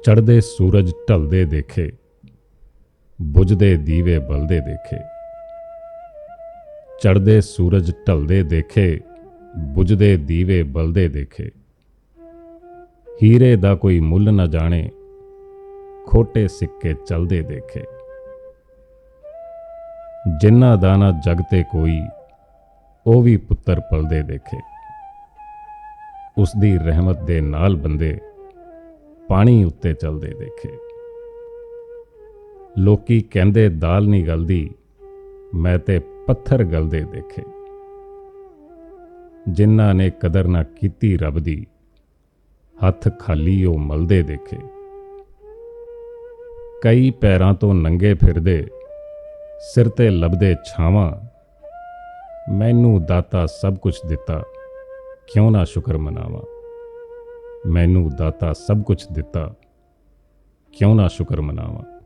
ਚੜ੍ਹਦੇ ਸੂਰਜ ਢਲਦੇ ਦੇਖੇ, ਬੁਝਦੇ ਦੀਵੇ ਬਲਦੇ ਦੇਖੇ। ਚੜ੍ਹਦੇ ਸੂਰਜ ਢਲਦੇ ਦੇਖੇ, ਬੁਝਦੇ ਦੀਵੇ ਬਲਦੇ ਦੇਖੇ। ਹੀਰੇ ਦਾ ਕੋਈ ਮੁੱਲ ਨਾ ਜਾਣੇ, ਖੋਟੇ ਸਿੱਕੇ ਚਲਦੇ ਦੇਖੇ। ਜਿਨ੍ਹਾਂ ਦਾ ਨਾ ਜਗ ਤੇ ਕੋਈ, ਉਹ ਵੀ ਪੁੱਤਰ ਪਲਦੇ ਦੇਖੇ। ਉਸ ਦੀ ਰਹਿਮਤ ਦੇ ਨਾਲ ਬੰਦੇ ਪਾਣੀ ਉੱਤੇ ਚਲਦੇ ਦੇਖੇ। ਲੋਕੀ ਕਹਿੰਦੇ ਦਾਲ ਨਹੀਂ ਗਲਦੀ, ਮੈਂ ਤੇ ਪੱਥਰ ਗਲਦੇ ਦੇਖੇ। ਜਿਨ੍ਹਾਂ ਨੇ ਕਦਰ ਨਾ ਕੀਤੀ ਰੱਬ ਦੀ, ਹੱਥ ਖਾਲੀ ਉਹ ਮਲਦੇ ਦੇਖੇ। ਕਈ ਪੈਰਾਂ ਤੋਂ ਨੰਗੇ ਫਿਰਦੇ, ਸਿਰ ਤੇ ਲੱਭਦੇ ਛਾਵਾਂ। ਮੈਨੂੰ ਦਾਤਾ ਸਭ ਕੁਝ ਦਿੱਤਾ, ਕਿਉਂ ਨਾ ਸ਼ੁਕਰ ਮਨਾਵਾਂ। ਮੈਨੂੰ ਦਾਤਾ ਸਭ ਕੁਝ ਦਿੱਤਾ, ਕਿਉਂ ਨਾ ਸ਼ੁਕਰ ਮਨਾਵਾਂ।